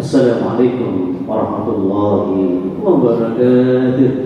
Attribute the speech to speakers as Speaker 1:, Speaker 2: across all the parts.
Speaker 1: Assalamualaikum warahmatullahi wabarakatuh.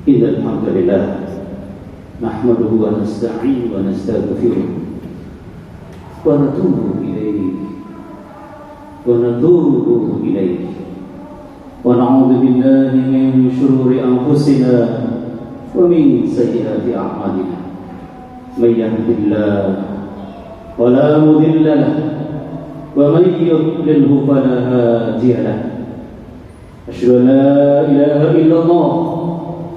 Speaker 1: Innal hamdalillah nahmaduhu wa nasta'inu wa nastaghfiruh wa natubu ilayhi wa na'udzu billahi min shururi anfusina wa min sayyiati a'malina may yahdihillahu fala mudilla lahu wa may yudlilhu fala hadiya lahu asyhadu an la ilaha illallah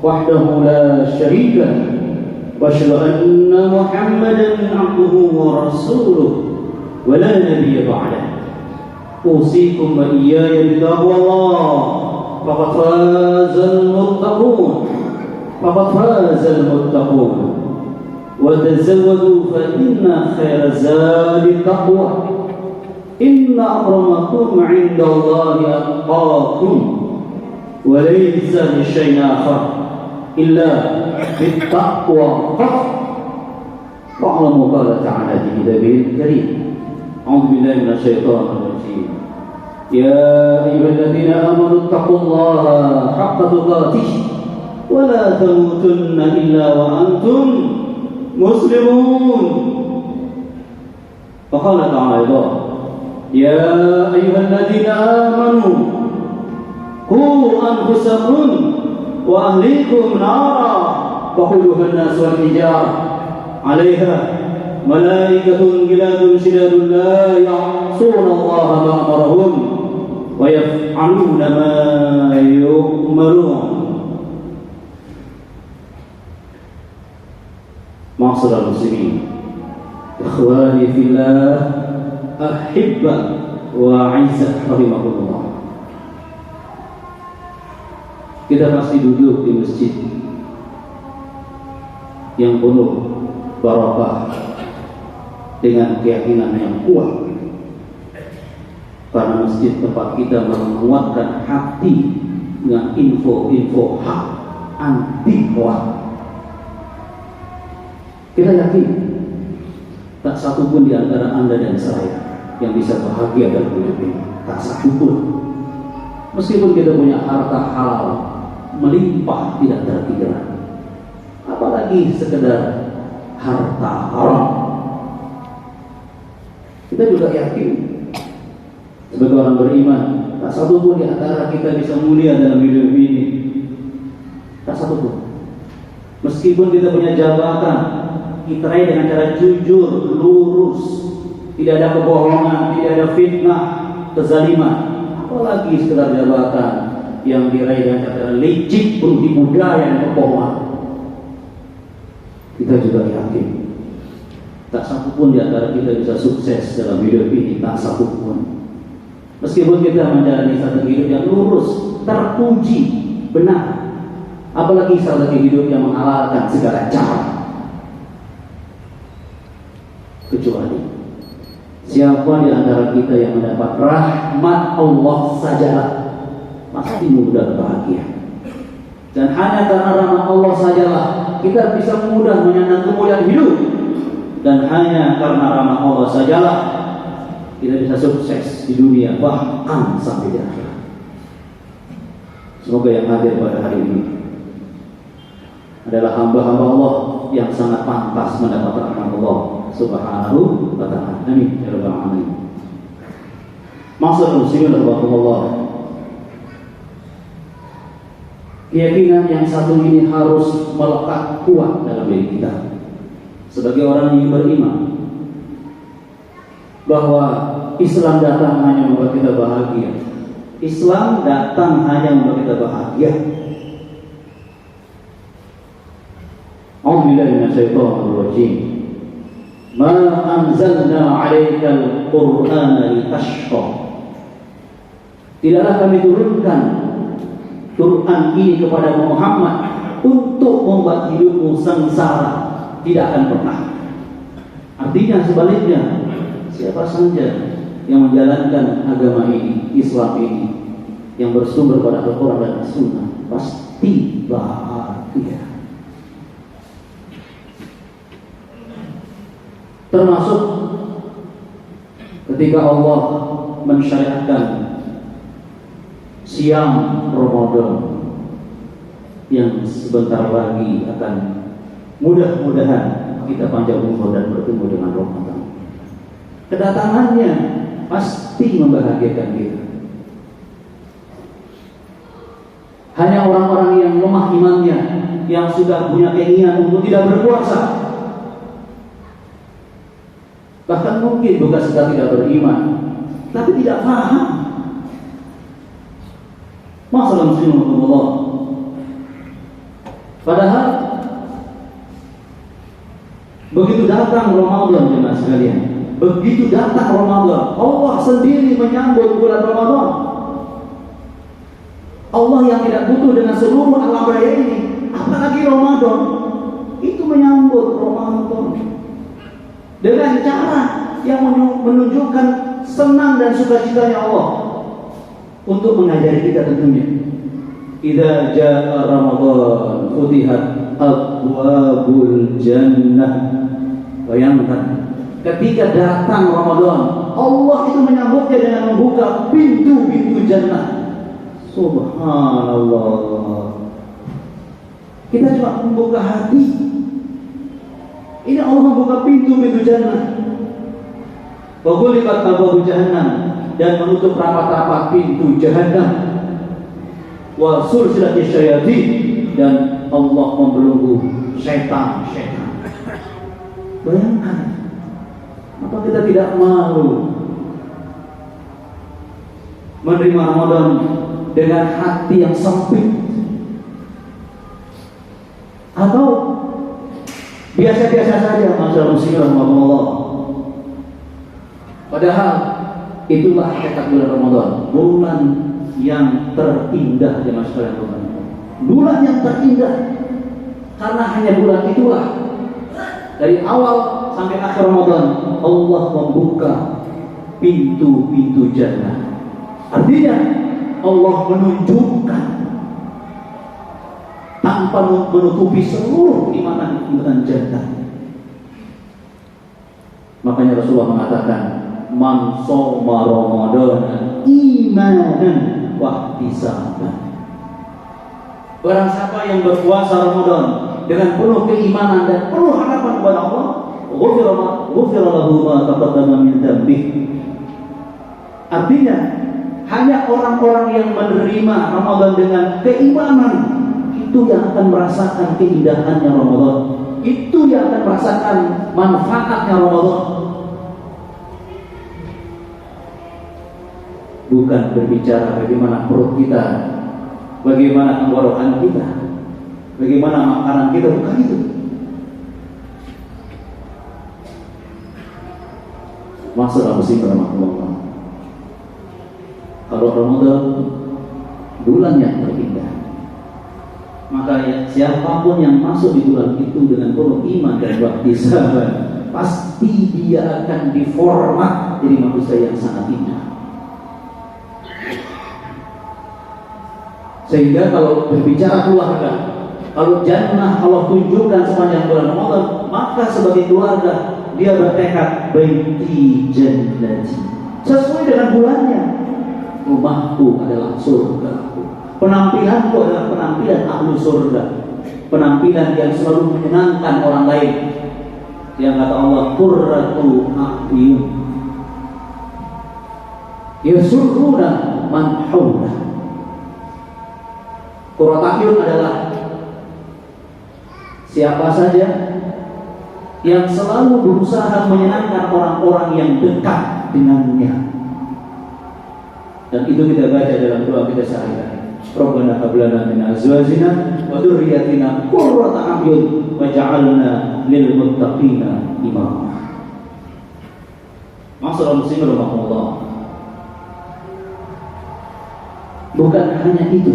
Speaker 1: wahdahu la syarika lahu wa asyhadu anna Muhammadan 'abduhu wa rasuluh wa la nabiyya ba'dahu. Usikum wa iyaya bitaqwallah faqad fazal muttaqun wa tazawwadu fa inna khayra zadi taqwa inna akramakum 'indallahi atqakum wa laysa li syai'in akhar illa bittaqwa wa'lamu qala ta'ala fi kitabihi karim. A'udzu billahi minasyaitonir rajim. Ya ayyuhalladzina amanu taqullaha haqqa tuqatih wa la tamutunna illa wa antum مسلمون. فقال تعالى: يا أيها الذين آمنوا قوا أنفسكم وأهليكم نارا وقودها الناس والحجارة عليها ملائكة غلاظ شداد لا يعصون الله ما أمرهم ويفعلون ما يؤمرون. Ma'asyiral muslimin, ikhwani fillah, ahibba wa aizah rahimahullah. Kita pasti duduk di masjid yang penuh barakah dengan keyakinan yang kuat, karena masjid tempat kita menguatkan hati dengan info-info hak anti hoax. Kita yakin tak satu pun di antara Anda dan saya yang bisa bahagia dalam hidup ini, tak satu pun. Meskipun kita punya harta halal melimpah tidak terkira, apalagi sekedar harta haram. Kita juga yakin sebagai orang beriman, tak satu pun di antara kita bisa mulia dalam hidup ini, tak satu pun. Meskipun kita punya jabatan, kita raih dengan cara jujur, lurus, tidak ada kebohongan, tidak ada fitnah, kezaliman, apalagi sekedar jabatan yang diraih dengan cara licik, penuh tipu daya dan kebohongan. Kita juga yakin tak satu pun di antara kita bisa sukses dalam hidup ini, tak satu pun. Meskipun kita menjalani satu hidup yang lurus, terpuji, benar, apalagi satu hidup yang menghalalkan segala cara. Kecuali siapa di antara kita yang mendapat rahmat Allah sajalah pasti mudah bahagia. Dan hanya karena rahmat Allah sajalah kita bisa mudah menyandang kemuliaan hidup. Dan hanya karena rahmat Allah sajalah kita bisa sukses di dunia, bahkan sampai di akhirat. Semoga yang hadir pada hari ini adalah hamba-hamba Allah yang sangat pantas mendapat rahmat Allah Subhanahu wa ta'ala. Amin ya rabbal alamin. Maksud muslimin rahmatullah, keyakinan yang satu ini harus melekat kuat dalam diri kita sebagai orang yang beriman, bahwa Islam datang hanya membuat kita bahagia. Islam datang hanya membuat kita bahagia. A'udzubillahi minasyaitonir rajim. Ma anzalna 'alaikal Qur'ana litashqa. Tidaklah kami turunkan Quran ini kepada Muhammad untuk membuat hidupmu sengsara. Tidak akan pernah. Artinya sebaliknya, siapa saja yang menjalankan agama ini, Islam ini, yang bersumber pada Al-Quran dan As-Sunnah, pasti bahagia. Termasuk ketika Allah mensyariatkan siang Ramadan yang sebentar lagi akan mudah-mudahan kita panjang umur dan bertemu dengan Ramadan. Kedatangannya pasti membahagiakan kita. Hanya orang-orang yang lemah imannya, yang sudah punya keinginan untuk tidak berpuasa, bahkan mungkin bukan sedang tidak beriman, tapi tidak paham masalah muslimin Allah. Padahal begitu datang Ramadan, jemaah sekalian, begitu datang Ramadan, Allah sendiri menyambut bulan Ramadan. Allah yang tidak butuh dengan seluruh alam raya ini, apalagi Ramadan, itu menyambut Ramadan dengan cara yang menunjukkan senang dan sukacitanya Allah untuk mengajari kita tentunya. Idza jaa Ramadan futihat abwabul jannah. Bayangkan, ketika datang Ramadan, Allah itu menyambutnya dengan membuka pintu-pintu jannah. Subhanallah. Kita cuma membuka hati, Ini Allah membuka pintu-pintu jannah. Wa ghuliqat abwabu jahannam, dan menutup rapat-rapat pintu jahannam. Wa sulsilatis syayatin, dan Allah membelenggu setan-setan. Bayangkan, apa kita tidak malu menerima Ramadan dengan hati yang sempit? Atau biasa-biasa saja, masyaallah muslimin rahimahullah. Padahal itulah hakikat bulan Ramadan, bulan yang terindah di masyarakat Ramadan. Bulan yang terindah, karena hanya bulan itulah dari awal sampai akhir Ramadan Allah membuka pintu-pintu jannah. Artinya Allah menunjukkan tanpa menutupi seluruh nikmat jannah. Makanya Rasulullah mengatakan, man shoma Ramadan imanan wa ihtisaban. Barang siapa yang berpuasa Ramadan dengan penuh keimanan dan penuh harapan kepada Allah, ghufira lahu ma taqaddama min dzambihi. Artinya hanya orang-orang yang menerima Ramadan dengan keimanan itu yang akan merasakan keindahannya Ramadan. Itu yang akan merasakan manfaatnya Ramadan. Bukan berbicara bagaimana perut kita, bagaimana tenggorokan kita, bagaimana makanan kita, bukan itu. Maksud apa sih rahmatullah? Kalau Ramadan bulan yang terindah, maka ya, siapapun yang masuk di bulan itu dengan penuh iman dan ihtisaban, pasti dia akan diformat jadi manusia yang sangat indah. Sehingga kalau berbicara keluarga, kalau jannah Allah tunjukkan sepanjang bulan Ramadan, maka sebagai keluarga dia bertekad baiti jannati, sesuai dengan bulannya. Rumahku adalah surgaku, penampilanku adalah penampilan ahlu surga, penampilan yang selalu menyenangkan orang lain. Yang kata Allah, qurratu a'yun yasurruna man hawla. Qurratu a'yun adalah siapa saja yang selalu berusaha menyenangkan orang-orang yang dekat dengannya. Dan itu kita baca dalam doa kita sehari-hari. Rabbana hab lana min azwajina wa dzurriyyatina qurrata a'yun waj'alna lil muttaqina imama. Masyaallah muslimin rahimahullah. Bukan hanya itu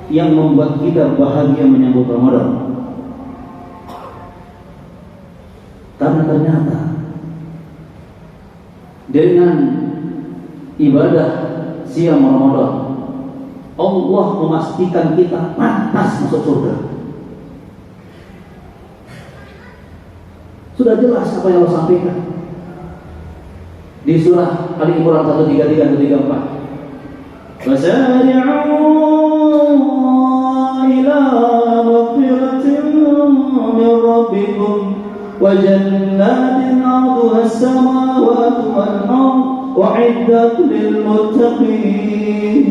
Speaker 1: yang membuat kita bahagia menyambut Ramadan. Karena ternyata dengan ibadah siam Ramadan, Allah memastikan kita pantas masuk surga. Sudah jelas apa yang Allah sampaikan di surah Ali Imran 133 dan 134. Wasari'u ila maghfiratin min rabbikum wa jannatin 'arduha as-samawati wal ardh wa'iddat lil muttaqin.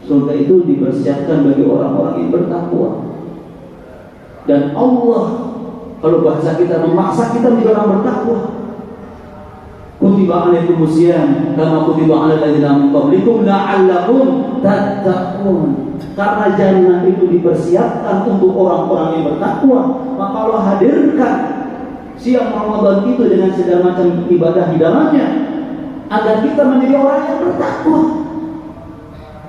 Speaker 1: Surga itu dipersiapkan bagi orang-orang yang bertakwa. Dan Allah, kalau bahasa kita, memaksa kita menjadi orang bertakwa. Kutiba alaikumus syiyam kama kutiba alal ladzina min qablikum la'allakum tattaqun. Karena jannah itu dipersiapkan untuk orang-orang yang bertakwa, maka Allah hadirkan siang Ramadan itu dengan segala macam ibadah di dalamnya agar kita menjadi orang yang bertakwa.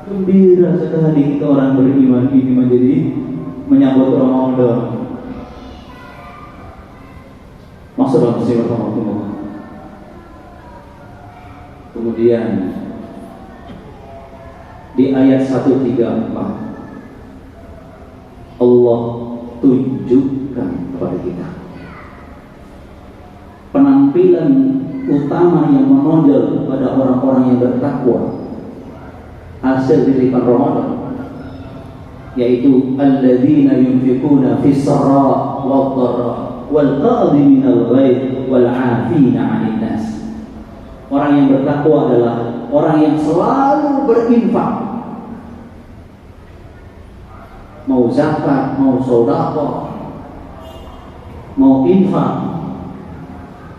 Speaker 1: Gembira sekali kita orang beriman ini menjadi menyambut Ramadan. Maksudnya Rasulullah. Kemudian di ayat 134 Allah tunjukkan kepada kita penampilan utama yang menonjol pada orang-orang yang bertakwa hasil titipan Ramadan. yaitu alladzina yunfiquna fis sarra wad dharra wal qadhiminal ghaidh wal 'afina 'anil nas. Orang yang bertakwa adalah orang yang selalu berinfak, mau zakat, mau sedekah, mau infak.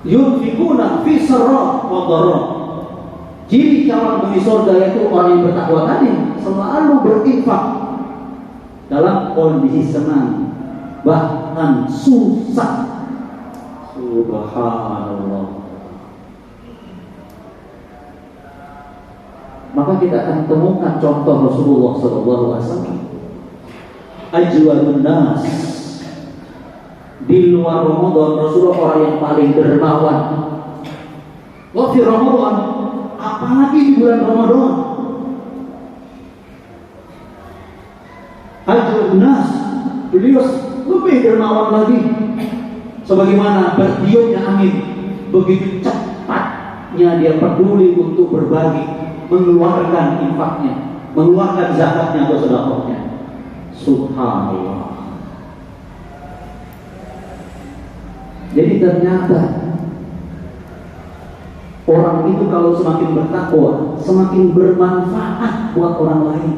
Speaker 1: Yunfiquna fis sarra wad dharra. Ciri calon penghuni surga yaitu orang yang bertakwa tadi selalu berinfak dalam kondisi senang, bahkan susah. Subhanallah. Maka kita akan temukan contoh Rasulullah SAW. Ajwadun nas. Di luar Ramadan, Rasulullah orang yang paling dermawan. Wa fi Ramadan, apalagi di bulan Ramadan. Ajwadun nas, beliau lebih dermawan lagi. Sebagaimana bertiupnya angin, begitu cepatnya dia peduli untuk berbagi, mengeluarkan infaknya, mengeluarkan zakatnya atau sedekahnya. Subhanallah. Jadi ternyata orang itu kalau semakin bertakwa, semakin bermanfaat buat orang lain.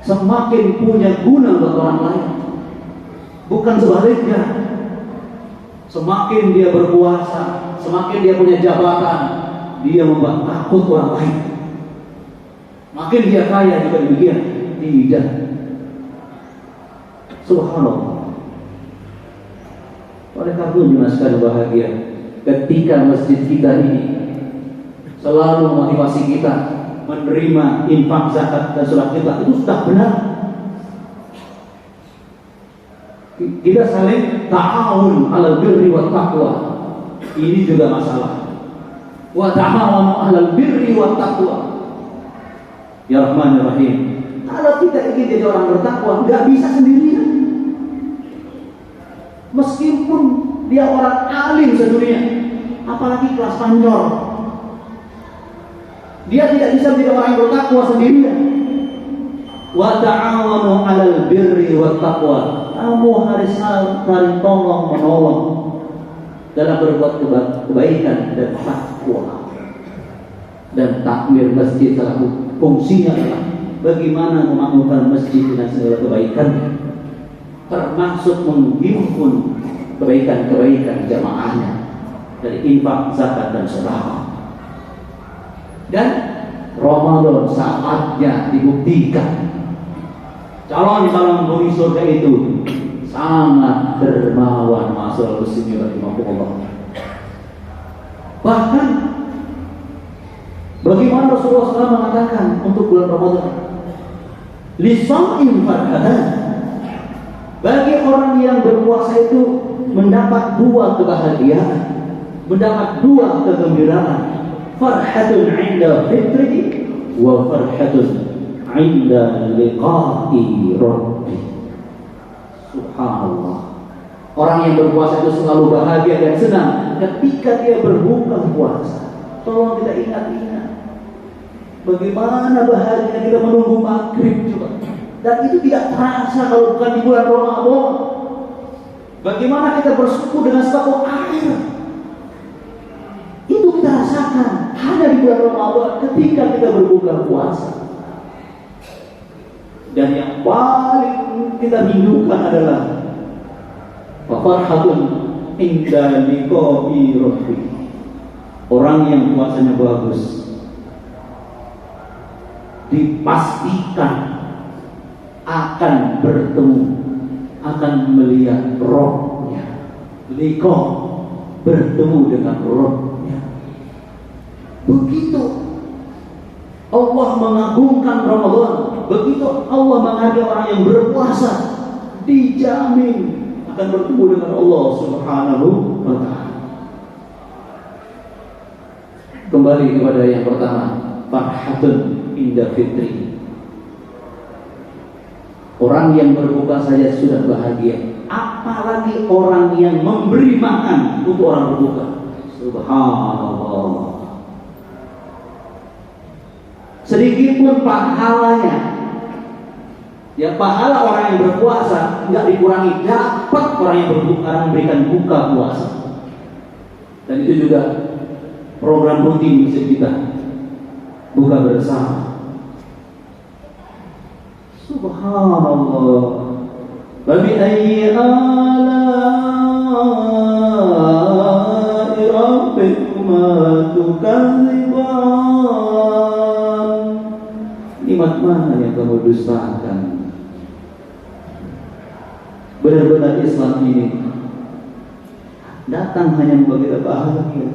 Speaker 1: Semakin punya guna buat orang lain. Bukan sebaliknya. Semakin dia berkuasa, semakin dia punya jabatan, dia membuat takut orang lain. Makin dia kaya juga demikian. Tidak. Subhanallah. Oleh karena itu sekali bahagia ketika masjid kita ini selalu memotivasi kita menerima infak, zakat dan sedekah kita, itu sudah benar. Kita saling ta'awun 'alal birri wat taqwa. Ini juga masalah. Wa ta'awanu 'alal birri wat taqwa. Ya Rahman ya Rahim. Kalau kita ingin jadi orang bertakwa, nggak bisa sendirian. Meskipun dia orang alim sedunia, apalagi kelas panjor, dia tidak bisa menjadi orang yang bertakwa sendirian. Wa ta'awanu 'alal birri wat taqwa. Kamu harus saling tolong menolong dalam berbuat kebaikan dan takwa. Dan takmir masjid salah fungsinya adalah bagaimana memakmurkan masjid dengan segala kebaikan, termasuk menghimpun kebaikan-kebaikan jamaahnya dari infak, zakat dan sedekah. Dan Ramadan saatnya dibuktikan calon-calon penghuni surga itu sangat dermawan. Masyaallah muslimin rahimahumullah. Bahkan bagaimana Rasulullah SAW mengatakan untuk bulan Ramadan, lisa'im farhatan, bagi orang yang berpuasa itu mendapat dua kebahagiaan, mendapat dua kegembiraan. Farhatun 'inda fitri wa farhatun 'inda liqa'i rabbi. Subhanallah. Orang yang berpuasa itu selalu bahagia dan senang ketika dia berbuka puasa. Tolong kita ingat-ingat bagaimana bahagia kita menunggu maghrib coba. Dan itu tidak terasa kalau bukan di bulan Ramadan. Bagaimana kita bersyukur dengan satu air, itu kita rasakan hanya di bulan Ramadan ketika kita berbuka puasa. Dan yang paling kita rindukan adalah farhatun inda liqa'i rabbi. Orang yang puasanya bagus dipastikan akan bertemu, akan melihat rohnya. Liqa, bertemu dengan rohnya. Begitu Allah mengagungkan Ramadan, begitu Allah menghargai orang yang berpuasa, dijamin akan bertemu dengan Allah Subhanahu wa ta'ala. Kembali kepada yang pertama, farhatun inda fitri. Orang yang berbuka saja sudah bahagia, apalagi orang yang memberi makan untuk orang berbuka. Subhanallah. sedikit pun pahalanya. Ya, pahala orang yang berpuasa nggak dikurangi, dapat orang yang memberikan buka puasa. Dan itu juga program rutin masjid kita, buka bersama. Subhanallah. Wa bi ayyi ala'i rabbikuma tukadziban. Nikmat mana yang kamu dustakan? Benar-benar Islam ini datang hanya membuat kita bahagia.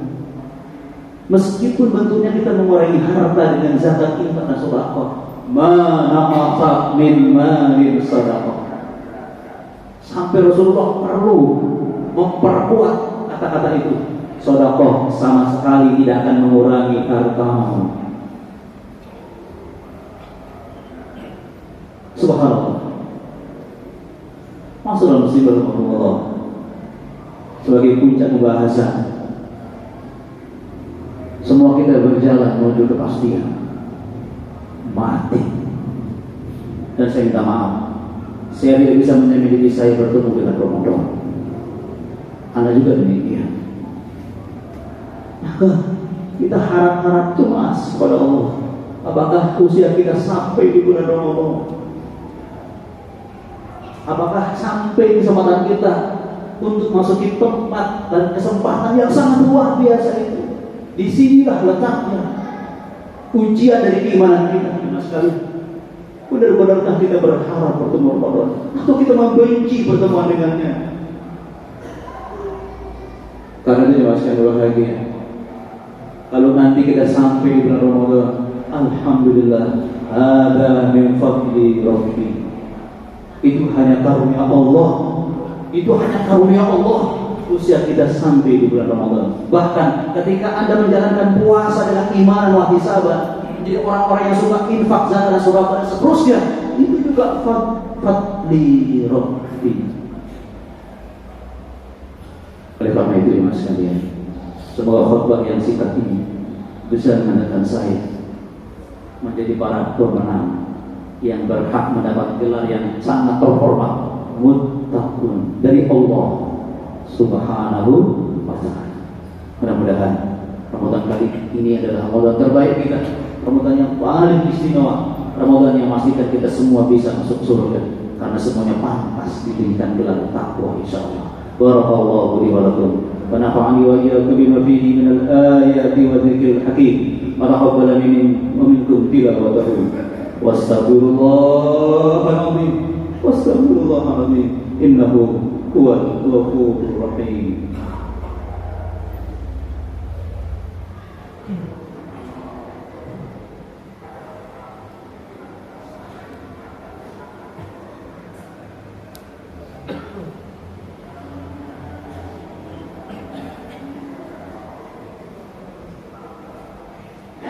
Speaker 1: Meskipun bentuknya kita mengurangi harta dengan zakat, infak dan sedekah. Ma naqasa min malin sadaqah. Sampai Rasulullah perlu memperkuat kata-kata itu. Sedekah sama sekali tidak akan mengurangi hartamu. Subhanallah. Masalah musibah Allah sebagai puncak pembahasan. Semua kita berjalan menuju kepastian mati. Dan saya minta maaf, saya tidak bisa menjamin diri saya bertemu dengan Ramadan. Anda juga demikian. Maka kita harap-harap cemas pada Allah. Apakah usia kita sampai di bulan Ramadan? Apakah sampai kesempatan kita untuk masuki tempat dan kesempatan yang sangat luar biasa itu? Di sinilah letaknya ujian dari keimanan kita, sekali. Benar-benarkah kita berharap bertemu Ramadan, atau kita membenci pertemuan dengannya? Karena itu jelaskan bahagia. Kalau nanti kita sampai di bulan Ramadan, alhamdulillah, ada min fadli Rabbi. Itu hanya karunia Allah. Itu hanya karunia Allah. Usia kita sampai di bulan Ramadan. Bahkan ketika Anda menjalankan puasa dengan iman wa hisaban, jadi orang-orang yang suka infak, zakat, dan sedekah dan seterusnya, itu juga fadli Rabbi. Oleh karena itu ya mas sekalian, semoga khutbah yang singkat ini bisa menandakan saya menjadi para pemenang yang berhak mendapat gelar yang sangat terhormat, muttaqun, dari Allah Subhanahu wa ta'ala. Mudah-mudahan Ramadan kali ini adalah Ramadan terbaik kita, Ramadan yang paling istimewa, Ramadan yang memastikan kita semua bisa masuk surga, karena semuanya pantas diberikan gelar takwa insyaallah. Barakallahu li wa lakum wa nafa'ani wa iyyakum bima fihi min al-ayati wa dzikril hakim. Wa taqabbala minkum tilawatahu. Wastaghfirullahaladzim. Wastaghfirullahaladzim. Innahu huwal ghafurur rahim.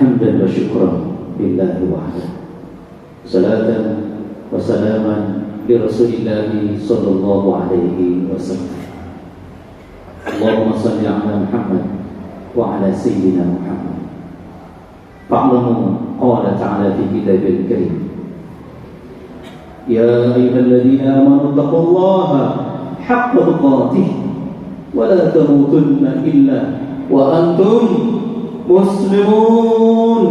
Speaker 1: Hamdan wa syukran lillahi wahdahu. Salatan wa salaman li Rasulillahi sallallahu alaihi wasallam. Allahumma salli ala Muhammad wa ala sayyidina Muhammad. Fa'lamu qala ta'ala fi kitabil karim. Ya ayyuhalladzina amanu taqullaha haqqa tuqatih wa la tamutunna illa wa antum muslimun.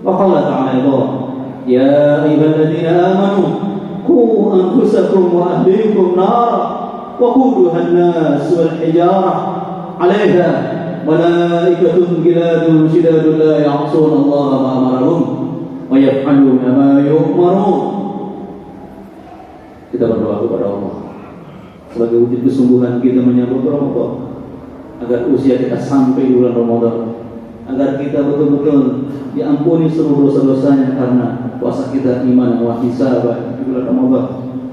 Speaker 1: Wa qala ta'ala Ya ayyuhalladzina amanu qu anfusakum wa ahlikum nara wa quduha an-nas wal hijarah 'alayha malaikatun ghiladun shidadun la ya'suna Allah ma amarahum wa yaf'aluna ma yu'marun. Kita berdoa kepada Allah sebagai wujud kesungguhan kita menyambut Ramadan, agar usia kita sampai di bulan Ramadan, agar kita betul-betul diampuni seluruh dosa-dosanya karena puasa kita iman wa hisaban di bulan Ramadan,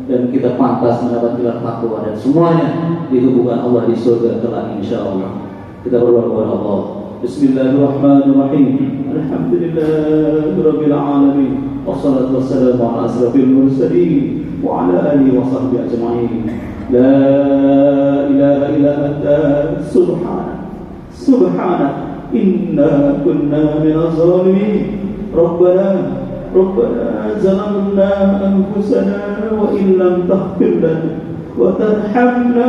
Speaker 1: dan kita pantas mendapat gelar takwa, dan semuanya dihubungkan Allah di surga kelak insyaallah. Kita berdoa kepada Allah. Bismillahirrahmanirrahim. Alhamdulillahirabbil alamin. Wassalatu wassalamu ala asrofil mursalin wa ala alihi wa sahbihi ajma'in. La ilaha illa anta subhanak inna kunna minaz zalimin. ربنا ظلمنا أنفسنا وإن لم تغفر لنا وترحمنا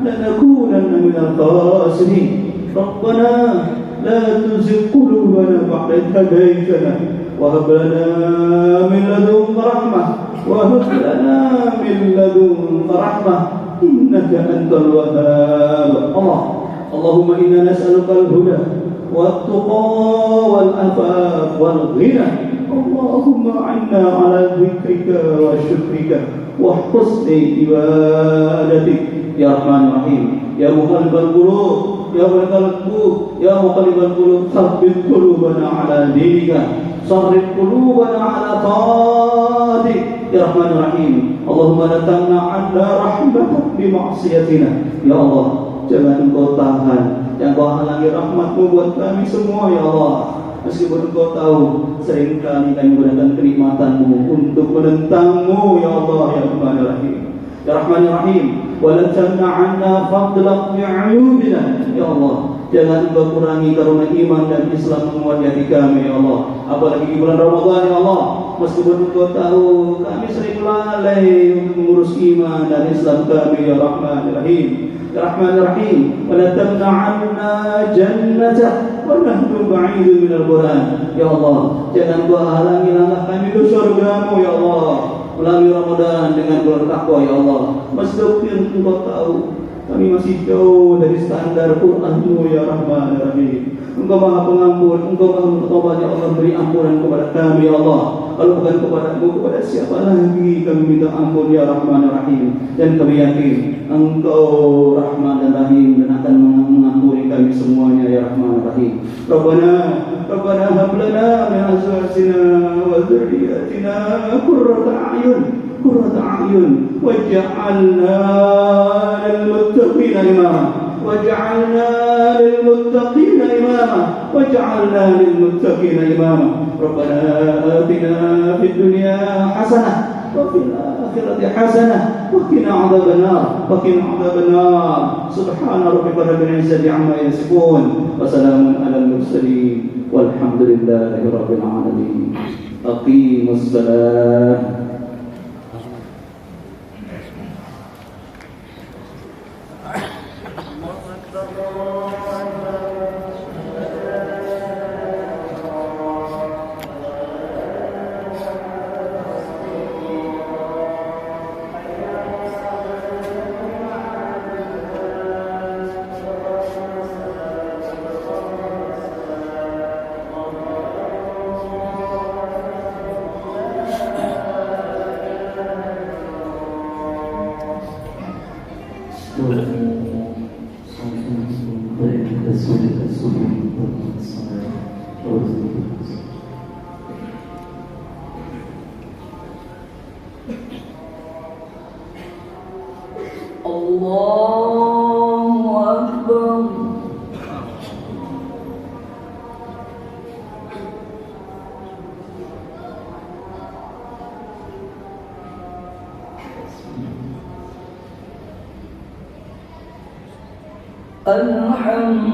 Speaker 1: لنكونن من الخاسرين. ربنا لا تزغ قلوبنا بعد إذ هديتنا وهب لنا من لدنك رحمة إنك أنت الوهاب. اللهم إنا نسألك الهدى والتقى والعفاف والغنى. اللهم أعنا على ذكرك وشكرك وحسن عبادتك يا رحمن الرحيم. يا مقلب القلوب ثبت قلوبنا على دينك، صرف قلوبنا على طاعتك يا رحمن الرحيم. اللهم لا تمنع عنا رحمتك بمعصيتنا. Ya Allah, jangan Engkau tahan, yang Engkau halangi rahmat-Mu buat kami semua ya Allah. Meskipun Engkau tahu seringkali kami menggunakan kenikmatan-Mu untuk menentang-Mu ya Allah ya Rahman Rahim. Ya Rahman Rahim, wa la tamna'anna fadlak bi'ayubina ya Allah. Jangan Engkau kurangi karunia iman dan Islam menguat di hati kami ya Allah. Apalagi di bulan Ramadan ya Allah. Meskipun Engkau tahu kami sering lalai untuk mengurus iman dan Islam kami ya Rahman Rahim. Ya Rahman Rahim, wa la tamna'anna jannatak wa nahnu ba'idun minal Quran. Ya Allah, jangan Engkau halangi langkah kami ke surga-Mu ya Allah. Melalui Ramadan dengan bulan takwa ya Allah. Meskipun Engkau tahu kami masih jauh dari standar Quran-Mu ya Rahman Rahim. Engkau Maha Pengampun, Engkau Maha Bertobat ya Allah, beri ampunan kepada kami ya Allah. Kalau bukan kepada-Mu, kepada siapa lagi kami minta ampun ya Rahman Rahim. Dan kami yakin Engkau Rahman dan Rahim dan akan mengampuni kami semuanya ya Rahman Rahim. Rabbana hab lana min azwajina wa dzurriyyatina qurrata a'yun waj'alna lil muttaqina imama. ربنا آتنا في الدنيا حسنة وفي الآخرة حسنة وقنا عذاب النار. سبحان ربك رب العزة عما يصفون وسلام على المرسلين والحمد لله رب العالمين. أقيموا الصلاة.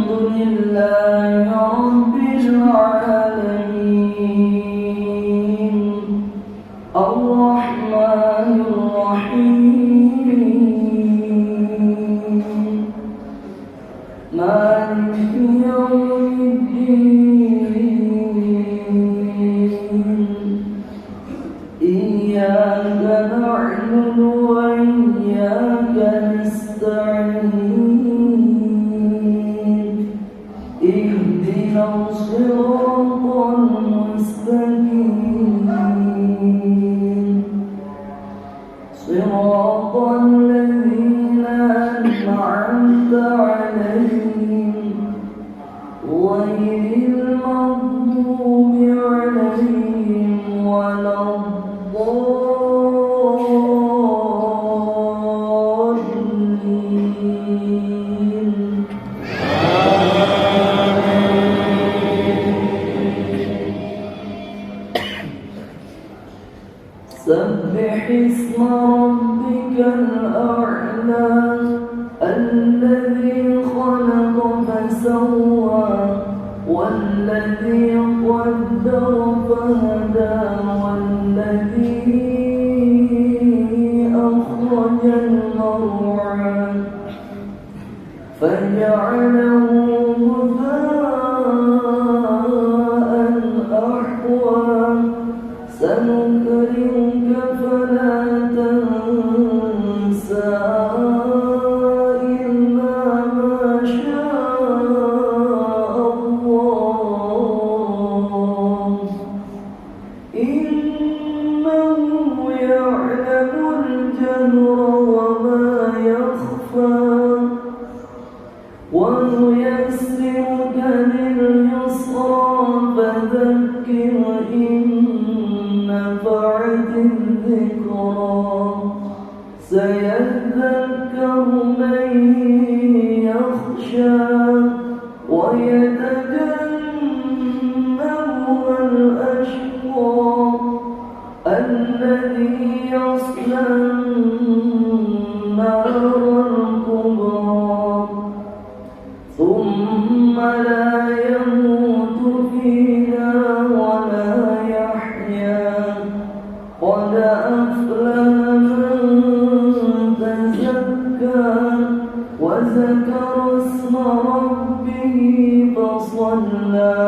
Speaker 2: Alhamdulillahi Rabbil Alamin. Ar-Rahmanir Rahim. Maliki Yawmiddin. Iyyaka na'budu wa iyyaka nasta'in. اهدنا الصراط المستقيم صراط الذين أنعمت عليهم غير المغضوب عليهم ولا الضالين. سبح اسم ربك الأعلى الذي خلق فسوى والذي قدر فهدى والذي أخرج المرعى فجعله غثاء أحوى سنقرئك فلا تنسى إلا ما شاء الله إنه يعلم الجهر وما يخفى ونيسرك لليسرى فذكر إن نفعت الذكرى سيذكر من يخشى ويتجنبها الأشقى الذي يصلى النار الكبرى ثم لا يموت فيها ولا يحيا قد أفلح من تزكى وذكر اسم ربه فصلى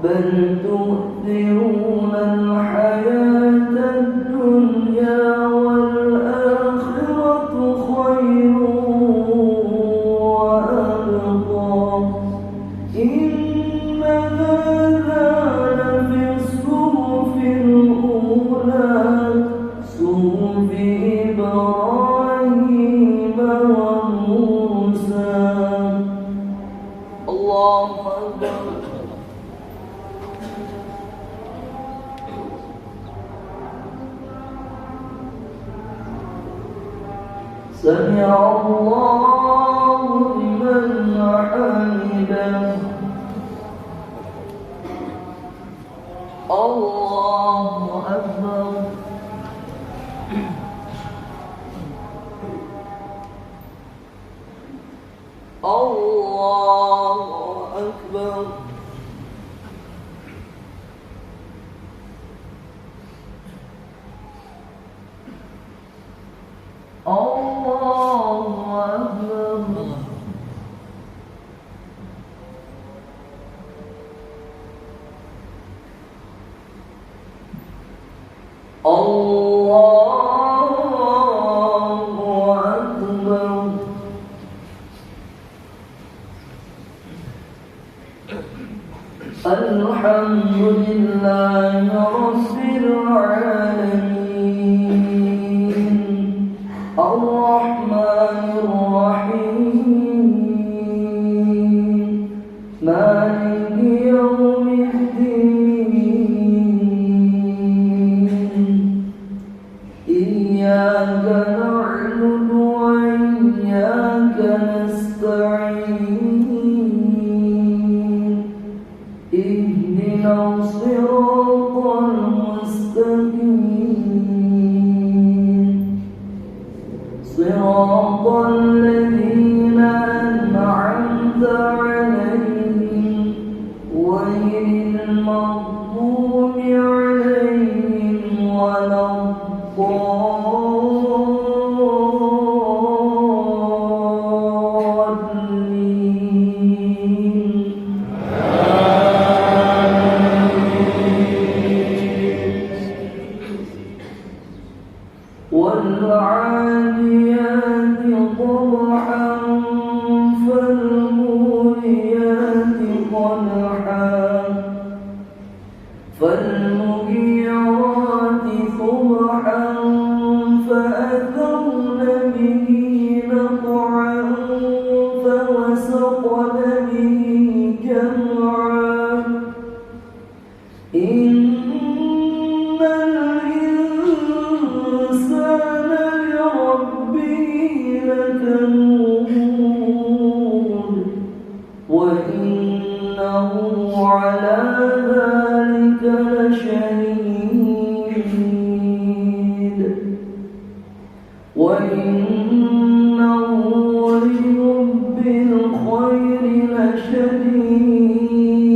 Speaker 2: بل تؤثرون الحياة الدنيا والآخرة خير وأبقى إن هذا لفي الصحف الأولى صحف إبراهيم وموسى الله أكبر سمع الله لمن حمده الله أكبر الله أكبر الله أكبر الله أكبر الحمد لله رب العالمين الرحمن الرحيم مالك يوم الدين إياك نعبد وإياك نستعين اهدنا الصراط المستقيم صراط الذين أنعمت عليهم غير المغضوب عليهم ولا والعاديات ضبحا فالموريات قدحا فالمغيرات صبحا فأثرن به نقعا فوسطن به جمعا إن الإنسان لربه لكنود وإنه على ذلك لشهيد وإنه لحب الخير لشديد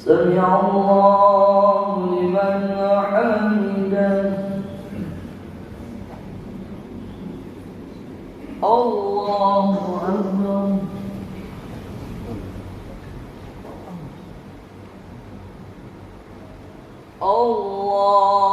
Speaker 2: سمع الله لمن حمده الله أكبر الله